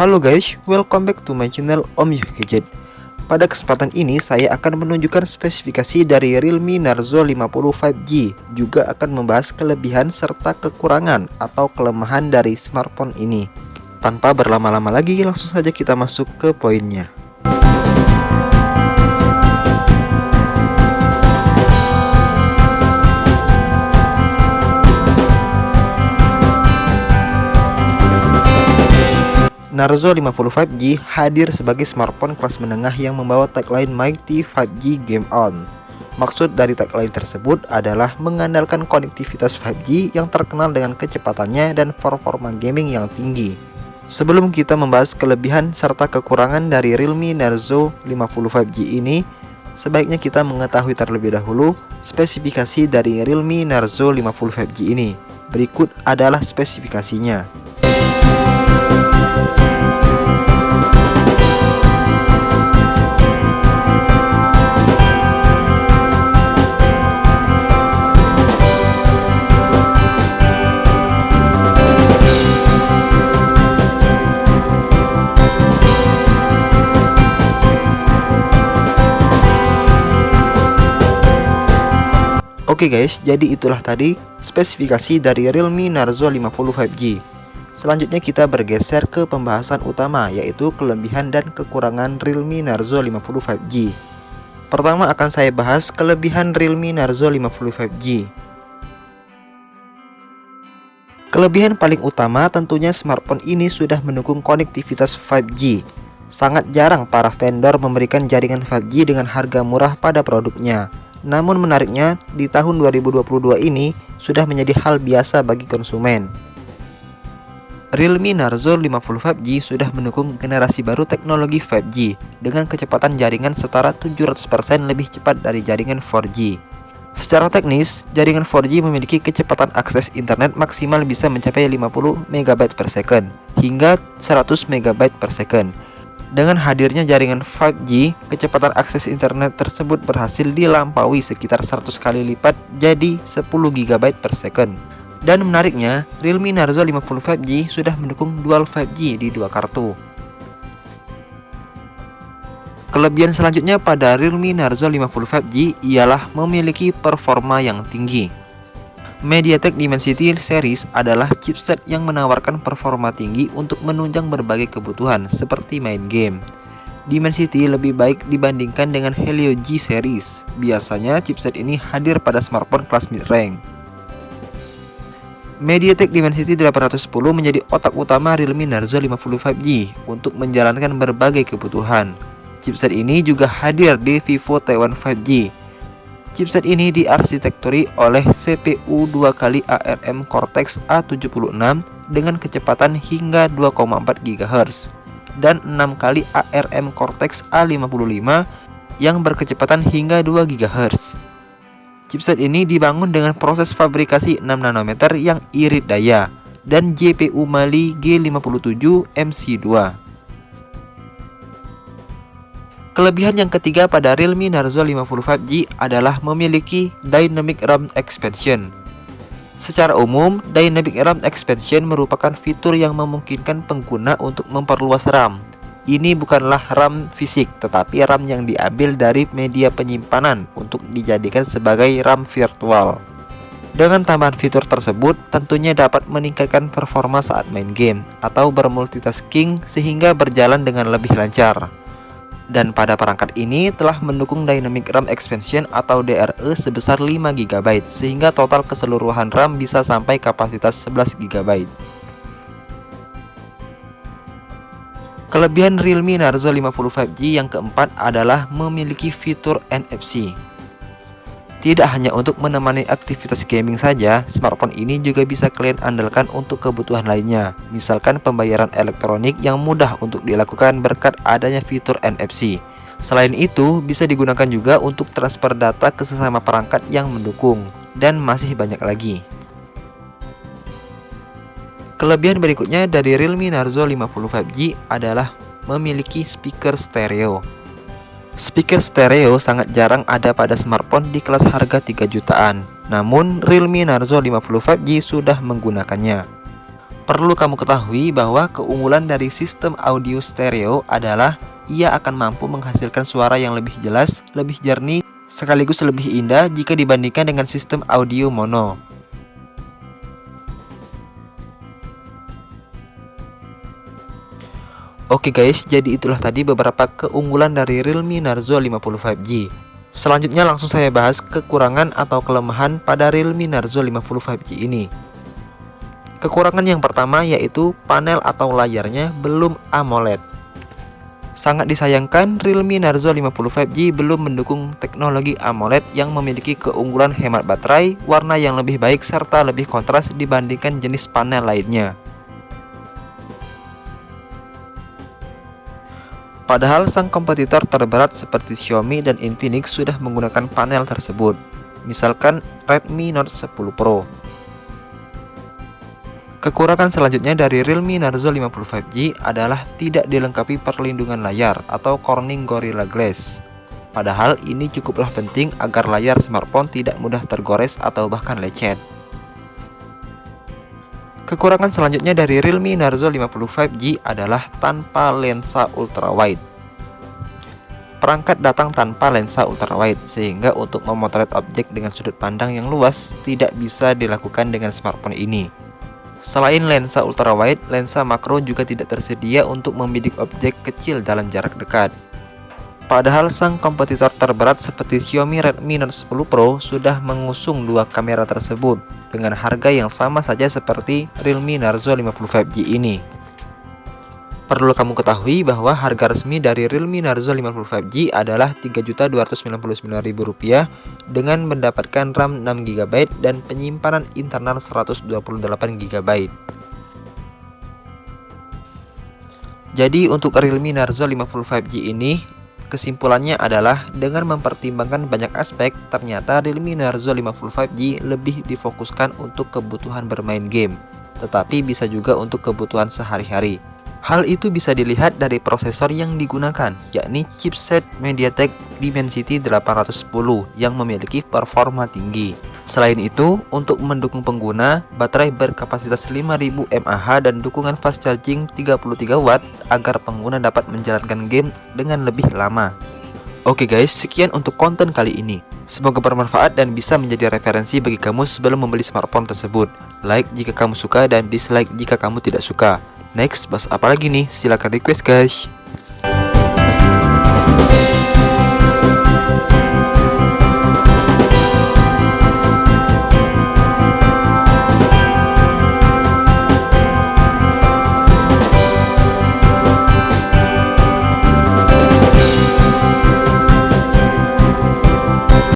Halo guys, welcome back to my channel Om Yuh Gadget. Pada kesempatan ini saya akan menunjukkan spesifikasi dari Realme Narzo 50 5G. Juga akan membahas kelebihan serta kekurangan atau kelemahan dari smartphone ini. Tanpa berlama-lama lagi, langsung saja kita masuk ke poinnya. Narzo 50 5G hadir sebagai smartphone kelas menengah yang membawa tagline Mighty 5G Game On. Maksud dari tagline tersebut adalah mengandalkan konektivitas 5G yang terkenal dengan kecepatannya dan performa gaming yang tinggi. Sebelum kita membahas kelebihan serta kekurangan dari Realme Narzo 50 5G ini, sebaiknya kita mengetahui terlebih dahulu spesifikasi dari Realme Narzo 50 5G ini. Berikut adalah spesifikasinya. Oke guys, jadi itulah tadi spesifikasi dari Realme Narzo 50 5G. Selanjutnya kita bergeser ke pembahasan utama, yaitu kelebihan dan kekurangan Realme Narzo 50 5G. Pertama akan saya bahas kelebihan Realme Narzo 50 5G. Kelebihan paling utama tentunya smartphone ini sudah mendukung konektivitas 5G. Sangat jarang para vendor memberikan jaringan 5G dengan harga murah pada produknya. Namun menariknya, di tahun 2022 ini sudah menjadi hal biasa bagi konsumen. Realme Narzo 50 5G sudah mendukung generasi baru teknologi 5G dengan kecepatan jaringan setara 700% lebih cepat dari jaringan 4G. Secara teknis, jaringan 4G memiliki kecepatan akses internet maksimal bisa mencapai 50 MB per second hingga 100 MB per second. Dengan hadirnya jaringan 5G, kecepatan akses internet tersebut berhasil dilampaui sekitar 100 kali lipat jadi 10 GB per second. Dan menariknya, Realme Narzo 50 5G sudah mendukung dual 5G di dua kartu. Kelebihan selanjutnya pada Realme Narzo 50 5G ialah memiliki performa yang tinggi. MediaTek Dimensity series adalah chipset yang menawarkan performa tinggi untuk menunjang berbagai kebutuhan seperti main game. Dimensity lebih baik dibandingkan dengan Helio G series. Biasanya chipset ini hadir pada smartphone kelas mid-range. MediaTek Dimensity 810 menjadi otak utama Realme Narzo 50 5G untuk menjalankan berbagai kebutuhan. Chipset ini juga hadir di Vivo T1 5G. Chipset ini diarsitekturi oleh CPU 2x ARM Cortex A76 dengan kecepatan hingga 2,4 GHz dan 6x ARM Cortex A55 yang berkecepatan hingga 2 GHz. Chipset ini dibangun dengan proses fabrikasi 6 nanometer yang irit daya dan GPU Mali G57 MC2. Kelebihan yang ketiga pada Realme Narzo 50 5G adalah memiliki Dynamic RAM Expansion. Secara umum, Dynamic RAM Expansion merupakan fitur yang memungkinkan pengguna untuk memperluas RAM. Ini bukanlah RAM fisik, tetapi RAM yang diambil dari media penyimpanan untuk dijadikan sebagai RAM virtual. Dengan tambahan fitur tersebut, tentunya dapat meningkatkan performa saat main game atau bermultitasking sehingga berjalan dengan lebih lancar. Dan pada perangkat ini telah mendukung Dynamic RAM Expansion atau DRE sebesar 5 GB sehingga total keseluruhan RAM bisa sampai kapasitas 11 GB. Kelebihan Realme Narzo 50 5G yang keempat adalah memiliki fitur NFC. Tidak hanya untuk menemani aktivitas gaming saja, smartphone ini juga bisa kalian andalkan untuk kebutuhan lainnya. Misalkan pembayaran elektronik yang mudah untuk dilakukan berkat adanya fitur NFC. Selain itu, bisa digunakan juga untuk transfer data ke sesama perangkat yang mendukung. Dan masih banyak lagi. Kelebihan berikutnya dari Realme Narzo 50 5G adalah memiliki speaker stereo. Speaker stereo sangat jarang ada pada smartphone di kelas harga 3 jutaan. Namun Realme Narzo 50 5G sudah menggunakannya. Perlu kamu ketahui bahwa keunggulan dari sistem audio stereo adalah ia akan mampu menghasilkan suara yang lebih jelas, lebih jernih, sekaligus lebih indah jika dibandingkan dengan sistem audio mono. Oke guys, jadi itulah tadi beberapa keunggulan dari Realme Narzo 50 5G. Selanjutnya langsung saya bahas kekurangan atau kelemahan pada Realme Narzo 50 5G ini. Kekurangan yang pertama yaitu panel atau layarnya belum AMOLED. Sangat disayangkan Realme Narzo 50 5G belum mendukung teknologi AMOLED yang memiliki keunggulan hemat baterai, warna yang lebih baik, serta lebih kontras dibandingkan jenis panel lainnya. Padahal sang kompetitor terberat seperti Xiaomi dan Infinix sudah menggunakan panel tersebut, misalkan Redmi Note 10 Pro. Kekurangan selanjutnya dari Realme Narzo 50 5G adalah tidak dilengkapi perlindungan layar atau Corning Gorilla Glass. Padahal ini cukuplah penting agar layar smartphone tidak mudah tergores atau bahkan lecet. Kekurangan selanjutnya dari Realme Narzo 50 5G adalah tanpa lensa ultrawide. Perangkat datang tanpa lensa ultrawide, sehingga untuk memotret objek dengan sudut pandang yang luas tidak bisa dilakukan dengan smartphone ini. Selain lensa ultrawide, lensa makro juga tidak tersedia untuk membidik objek kecil dalam jarak dekat. Padahal sang kompetitor terberat seperti Xiaomi Redmi Note 10 Pro sudah mengusung dua kamera tersebut dengan harga yang sama saja seperti Realme Narzo 50 5G ini. Perlu kamu ketahui bahwa harga resmi dari Realme Narzo 50 5G adalah Rp3.299.000 dengan mendapatkan RAM 6GB dan penyimpanan internal 128GB. Jadi untuk Realme Narzo 50 5G ini, kesimpulannya adalah dengan mempertimbangkan banyak aspek, ternyata Realme Narzo 50 5G lebih difokuskan untuk kebutuhan bermain game, tetapi bisa juga untuk kebutuhan sehari-hari. Hal itu bisa dilihat dari prosesor yang digunakan, yakni chipset MediaTek Dimensity 810 yang memiliki performa tinggi. Selain itu, untuk mendukung pengguna, baterai berkapasitas 5000 mAh dan dukungan fast charging 33 watt agar pengguna dapat menjalankan game dengan lebih lama. Oke guys, sekian untuk konten kali ini. Semoga bermanfaat dan bisa menjadi referensi bagi kamu sebelum membeli smartphone tersebut. Like jika kamu suka dan dislike jika kamu tidak suka. Next, bahas apa lagi nih? Silahkan request guys.